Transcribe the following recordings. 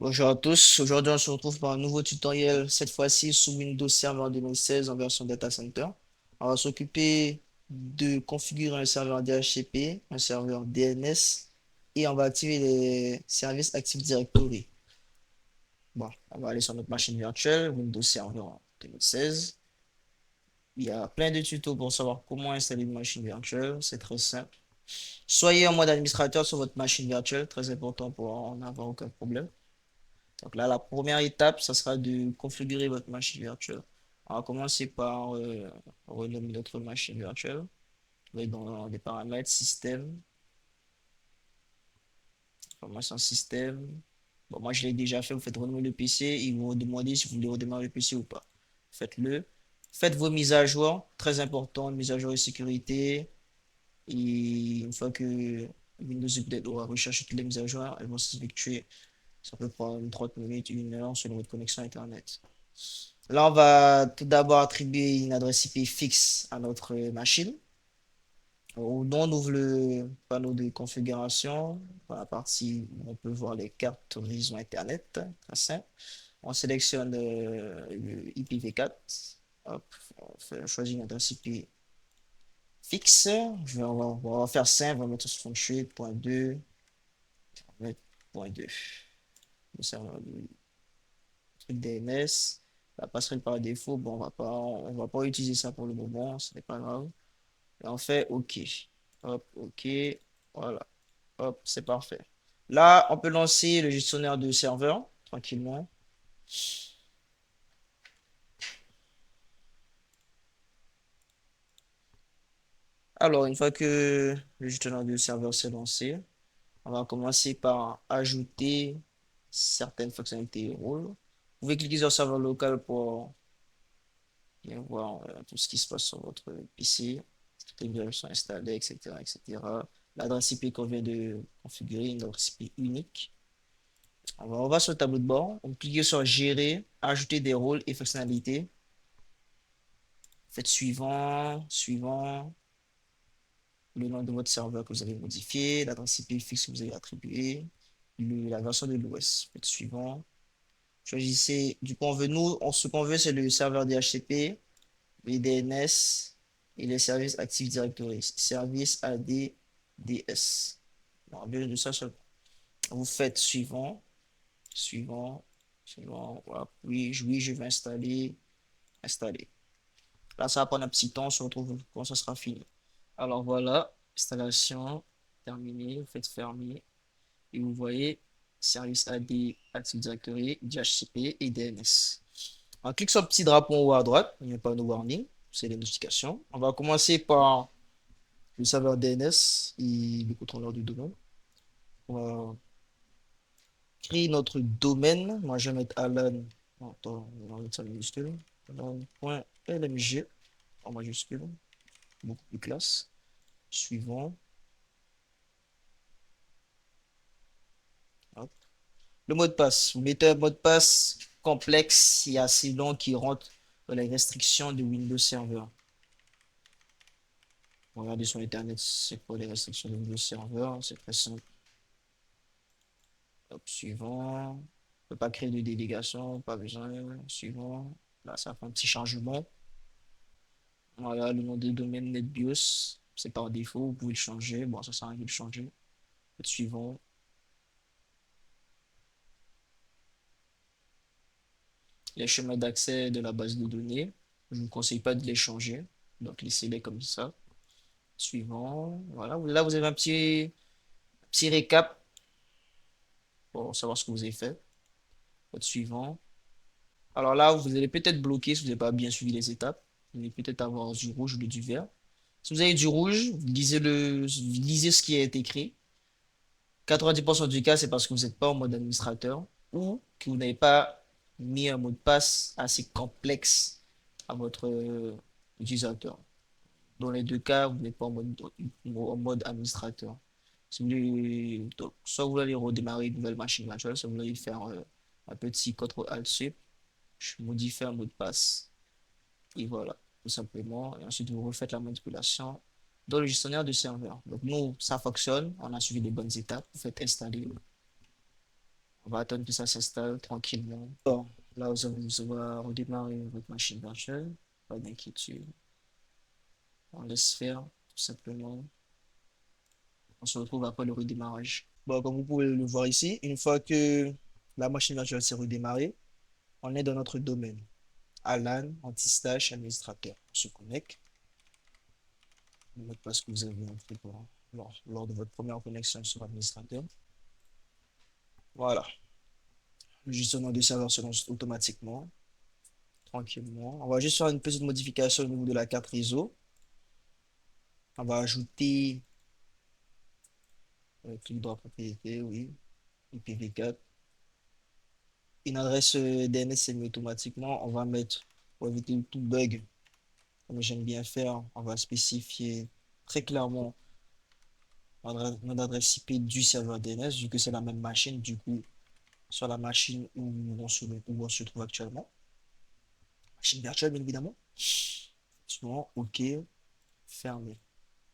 Bonjour à tous, aujourd'hui on se retrouve pour un nouveau tutoriel, cette fois-ci sous Windows Server 2016 en version Data Center. On va s'occuper de configurer un serveur DHCP, un serveur DNS et on va activer les services Active Directory. Bon, on va aller sur notre machine virtuelle, Windows Server 2016. Il y a plein de tutos pour savoir comment installer une machine virtuelle, c'est très simple. Soyez en mode administrateur sur votre machine virtuelle, très important pour en avoir aucun problème. Donc là, la première étape, ça sera de configurer votre machine virtuelle. On va commencer par renommer notre machine virtuelle. Vous allez dans les paramètres, système, information système. Bon, moi, je l'ai déjà fait. Vous faites renommer le PC. Ils vont vous demander si vous voulez redémarrer le PC ou pas. Faites-le. Faites vos mises à jour. Très important, mise à jour de sécurité. Et une fois que Windows Update aura recherché toutes les mises à jour, elles vont s'effectuer. Ça peut prendre 30 minutes, 1 heure selon votre connexion Internet. Là, on va tout d'abord attribuer une adresse IP fixe à notre machine. Au nom, on ouvre le panneau de configuration. Dans la partie où on peut voir les cartes horizon Internet. Très simple. On sélectionne le IPv4. Hop, on choisit une adresse IP fixe. On va faire simple. On va mettre 68.2.2. Le serveur du truc DNS. La passerelle par défaut, bon, on va pas utiliser ça pour le moment, ce n'est pas grave. Et on fait OK. Hop, OK. Voilà. Hop, c'est parfait. Là, on peut lancer le gestionnaire de serveur tranquillement. Alors, une fois que le gestionnaire de serveur s'est lancé, on va commencer par ajouter certaines fonctionnalités et rôles. Vous pouvez cliquer sur serveur local pour bien voir tout ce qui se passe sur votre PC, toutes les virus sont installées, etc., etc. L'adresse IP qu'on vient de configurer, une adresse IP unique. On va sur le tableau de bord, on clique sur Gérer, Ajouter des rôles et fonctionnalités. Faites suivant, suivant, le nom de votre serveur que vous avez modifié, l'adresse IP fixe que vous avez attribuée, la version de l'OS. Faites suivant. Choisissez du coup, ce qu'on veut, c'est le serveur DHCP, les DNS et les services Active Directory, service ADDS. On a besoin de ça seulement. Vous faites suivant, suivant, suivant. Voilà. Oui, oui, je vais installer, installer. Là, ça va prendre un petit temps, on se retrouve quand ça sera fini. Alors voilà, installation terminée, vous faites fermer et vous voyez service AD, Active Directory, DHCP et DNS. On clique sur le petit drapeau en haut à droite, il n'y a pas de warning, c'est les notifications. On va commencer par le serveur DNS et le contrôleur du domaine. On va créer notre domaine. Moi, je vais mettre Alan. Attends, on va mettre ça minuscule. Alan.lmg en majuscule. Beaucoup plus classe. Suivant. Hop. Le mot de passe. Vous mettez un mot de passe complexe et assez long qui rentre dans les restrictions de Windows Server. Regardez sur Internet, c'est quoi les restrictions de Windows Server. C'est très simple. Hop, suivant. On ne peut pas créer de délégation, pas besoin. Suivant. Là, ça fait un petit changement. Voilà, le nom de domaine NetBIOS, c'est par défaut, vous pouvez le changer. Bon, ça sert à rien de le changer. Le suivant. Les chemins d'accès de la base de données. Je ne vous conseille pas de les changer. Donc, laissez-les comme ça. Suivant. Voilà, là, vous avez un petit récap pour savoir ce que vous avez fait. Votre suivant. Alors là, vous allez peut-être bloquer si vous n'avez pas bien suivi les étapes. Vous allez peut-être avoir du rouge ou du vert. Si vous avez du rouge, lisez ce qui est écrit. 90% du cas, c'est parce que vous n'êtes pas en mode administrateur ou que vous n'avez pas mis un mot de passe assez complexe à votre utilisateur. Dans les deux cas, vous n'êtes pas en mode administrateur. Si vous voulez, donc, soit vous allez redémarrer une nouvelle machine virtuelle, soit vous allez faire un petit CTRL-ALT-SUP, je modifie un mot de passe, et voilà, tout simplement. Et ensuite, vous refaites la manipulation dans le gestionnaire de serveur. Donc, nous, ça fonctionne, on a suivi les bonnes étapes, vous faites installer. On va attendre que ça s'installe tranquillement. Bon, là, vous allez redémarrer votre machine virtuelle. Pas d'inquiétude. On laisse faire, tout simplement. On se retrouve après le redémarrage. Bon, comme vous pouvez le voir ici, une fois que la machine virtuelle s'est redémarrée, on est dans notre domaine. Alan, anti-stash, administrateur. On se connecte. Le mot de passe que vous avez entré lors de votre première connexion sur l'administrateur. Voilà. Le gestionnaire de serveur se lance automatiquement, tranquillement. On va juste faire une petite modification au niveau de la carte réseau. On va ajouter clic droit propriété, oui, IPv4. Une adresse DNS semi automatiquement. On va mettre, pour éviter tout bug, comme j'aime bien faire, on va spécifier très clairement notre adresse IP du serveur DNS, vu que c'est la même machine, du coup, sur la machine où on se trouve actuellement. Machine virtuelle, bien évidemment. Sinon, OK, fermé.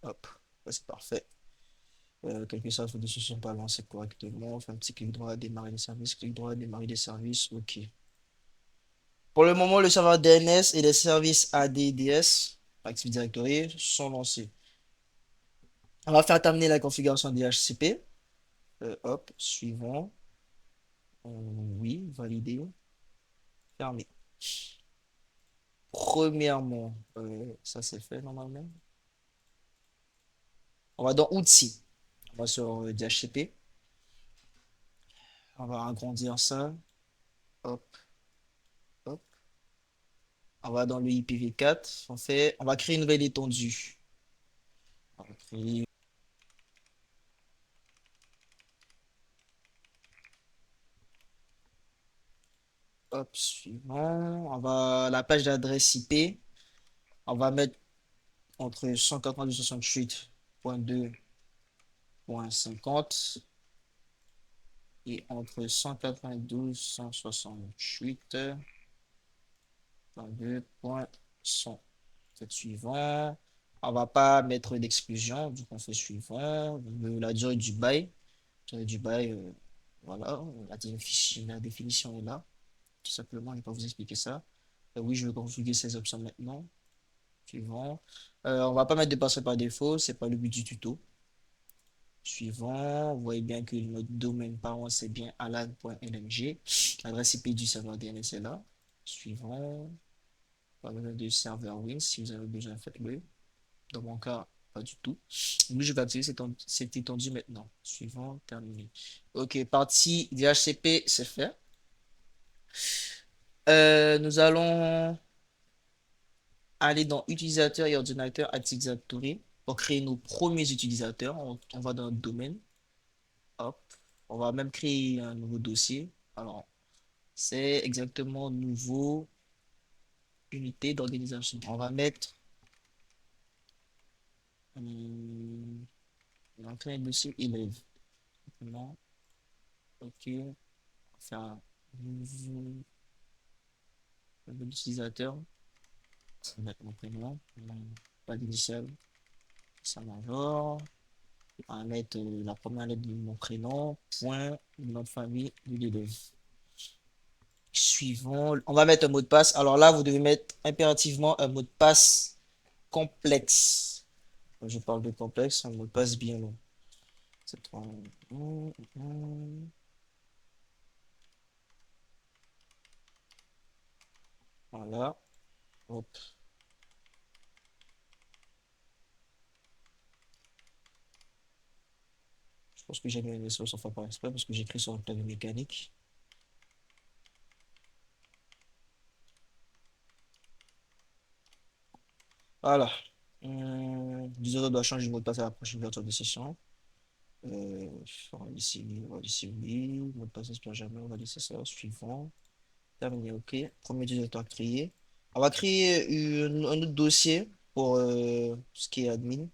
Hop, ouais, c'est parfait. Quelques serveurs ne se sont pas lancés correctement. On fait un petit clic droit, démarrer les services, clic droit, démarrer les services. OK. Pour le moment, le serveur DNS et les services ADDS, Active Directory, sont lancés. On va faire terminer la configuration DHCP. Hop, suivant. Oui, validé. Fermé. Premièrement, ça c'est fait normalement. On va dans Outils. On va sur DHCP. On va agrandir ça. Hop, hop. On va dans le IPv4. On va créer une nouvelle étendue. On va créer, hop, suivant. On va la page d'adresse IP. On va mettre entre 192.68.2.50 et entre 192.168.2.100. Fait suivant. On va pas mettre d'exclusion, du coup on fait suivant. La durée du bail. La durée du bail, voilà, la définition est là. Tout simplement, je ne vais pas vous expliquer ça. Oui, je vais configurer ces options maintenant. Suivant. On va pas mettre de password par défaut, c'est pas le but du tuto. Suivant, vous voyez bien que notre domaine parent c'est bien alan.lng. L'adresse IP du serveur DNS est là. Suivant, pas besoin de serveur Win, si vous avez besoin, faites-le. Dans mon cas, pas du tout. Nous, je vais activer cette étendue maintenant. Suivant, terminé. Ok, partie DHCP, c'est fait. Nous allons aller dans utilisateur et ordinateur Active Directory pour créer nos premiers utilisateurs. On va dans le domaine. Hop. On va même créer un nouveau dossier. Alors, c'est exactement nouveau unité d'organisation. On va mettre on va créer un dossier élève. Maintenant, ok. On va faire un nouveau utilisateur. On va mettre mon prénom. Pas d'initial. Ça major. On va mettre la première lettre de mon prénom. Point. Nom de famille de l'élève. Suivant. On va mettre un mot de passe. Alors là, vous devez mettre impérativement un mot de passe complexe. Quand je parle de complexe, un mot de passe bien long. C'est trois. Voilà. Hop. Je pense que j'ai mis une ressource sans faire par exprès parce que j'écris sur un clavier mécanique. Voilà. L'utilisateur doit changer de mot de passe à la prochaine ouverture de session. On va laisser oui, on va laisser oui. Mot de passe n'inspire jamais, on va laisser ça. Suivant. Terminé, ok. Premier utilisateur créé. On va créer un autre dossier pour ce qui est admin.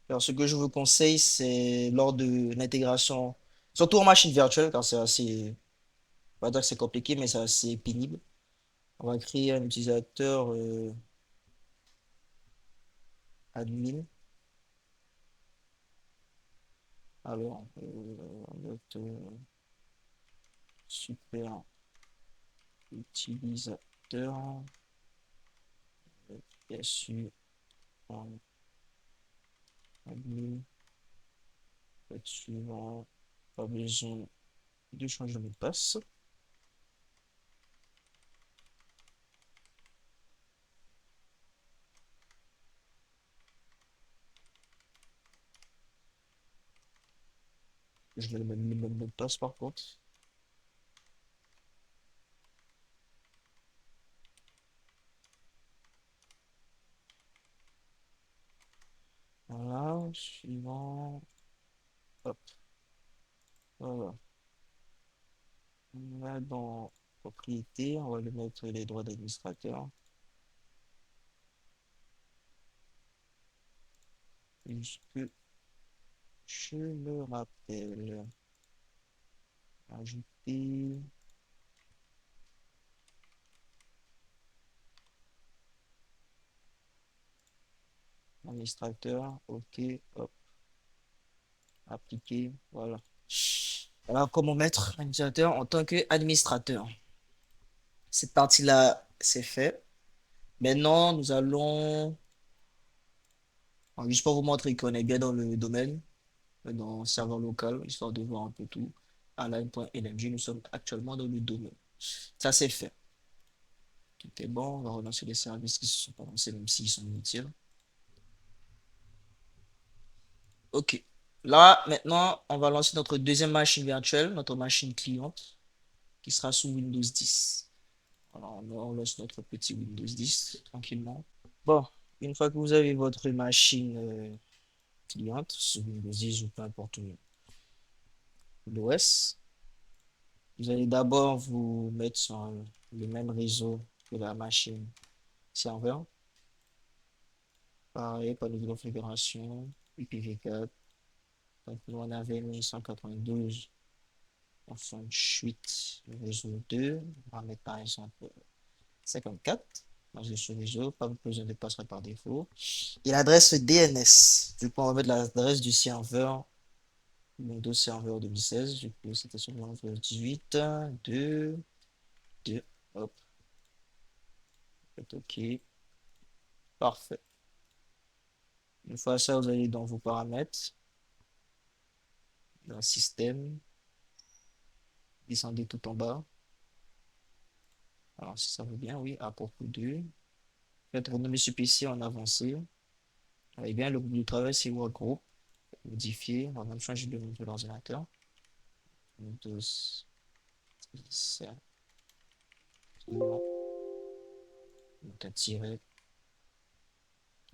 Alors, ce que je vous conseille, c'est lors de l'intégration, surtout en machine virtuelle, car c'est assez, on va dire que c'est compliqué, mais c'est assez pénible. On va créer un utilisateur admin. Alors, notre super utilisateur, bien sûr, en admin, suivant, pas besoin de changer de mot de passe. Je mets le même mot de passe par contre. Voilà, suivant. Hop, voilà. On va dans propriété, on va lui mettre les droits d'administrateur. Puisque je me rappelle, ajouter administrateur, ok, hop, appliquer, voilà. Alors, comment mettre administrateur en tant qu'administrateur? Cette partie-là, c'est fait. Maintenant, nous allons, juste pour vous montrer qu'on est bien dans le domaine, dans serveur local, histoire de voir un peu tout. Align.lmg, nous sommes actuellement dans le domaine. Ça, c'est fait. Tout est bon. On va relancer les services qui se sont pas lancés, même s'ils sont inutiles. OK. Là, maintenant, on va lancer notre deuxième machine virtuelle, notre machine cliente, qui sera sous Windows 10. Alors, on lance notre petit Windows 10 tranquillement. Bon, une fois que vous avez votre machine cliente, sous Windows 10 ou peu importe l'OS, vous allez d'abord vous mettre sur le même réseau que la machine serveur. Pareil, pas de configuration, IPv4. Donc, nous, on avait mis 192.8 réseau 2. On va mettre par exemple 54. Moi, j'ai ce réseau, pas besoin de passer par défaut. Et l'adresse DNS. Du coup, on va mettre l'adresse du serveur, Windows Server 2016. Du coup, c'était sur le 18, 2, 2. Hop, OK. Parfait. Une fois ça, vous allez dans vos paramètres, dans le système, descendez tout en bas. Alors, si ça veut bien, oui, à propos de. Faites renommer ce PC en avancé. Eh bien, le groupe de travail, c'est Workgroup. Modifier, on va même changer de nom de l'ordinateur. Windows, c'est tirer.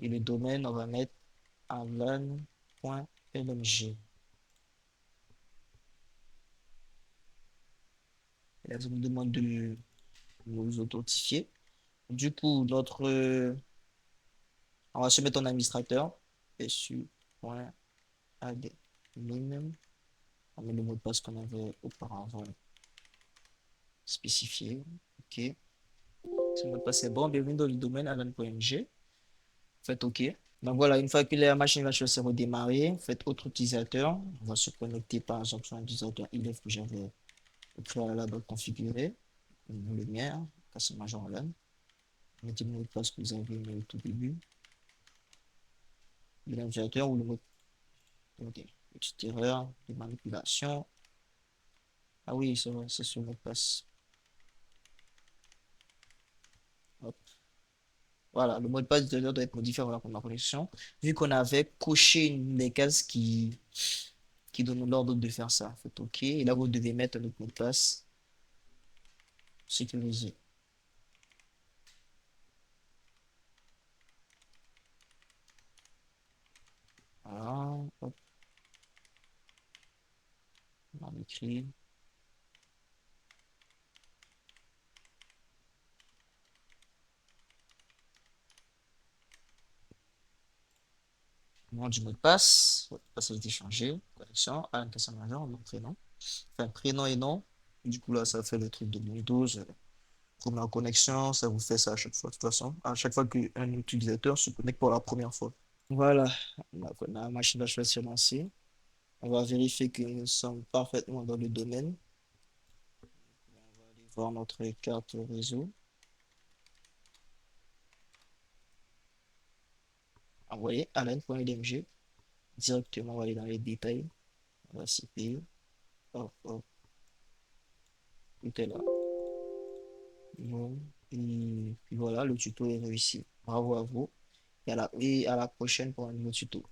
Et le domaine, on va mettre alan.lmg. Et là, ça nous demande de nous authentifier. Du coup, on va se mettre en administrateur. su.admin. On met le mot de passe qu'on avait auparavant spécifié. OK. Ce mot de passe est bon. Bienvenue dans le domaine alan.mg. Faites OK. Donc voilà, une fois que la machine virtuelle s'est redémarrée, faites autre utilisateur. On va se connecter par exemple sur un utilisateur ILF que j'avais au préalable configuré. Le mien, c'est Major Alan. Mettez le mot de passe que vous avez mis au tout début de l'utilisateur ou le mot de petite erreur de manipulation. Ah oui, c'est vrai, c'est ce mot de passe. Hop. Voilà, le mot de passe d'utilisateur doit être modifié avant la première connexion, vu qu'on avait coché une des cases qui donne l'ordre de faire ça. Faites OK. Et là, vous devez mettre notre mot de passe sécurisé. Voilà. Hop. On écrit. Nom du mot de passe. Votre passe a été changé. Connexion. Alan Kassamajor, mon prénom. Enfin, prénom et nom. Du coup, là, ça fait le truc de Windows. Première connexion, ça vous fait ça à chaque fois. De toute façon, à chaque fois qu'un utilisateur se connecte pour la première fois. Voilà. La machine va se lancer. On va vérifier que nous sommes parfaitement dans le domaine. On va aller voir notre carte réseau. Envoyer allen.lmg. Directement, on va aller dans les détails. On va citer. Hop, hop, tout est là. Bon. Et puis voilà, le tuto est réussi. Bravo à vous. Et à la prochaine pour un nouveau tuto.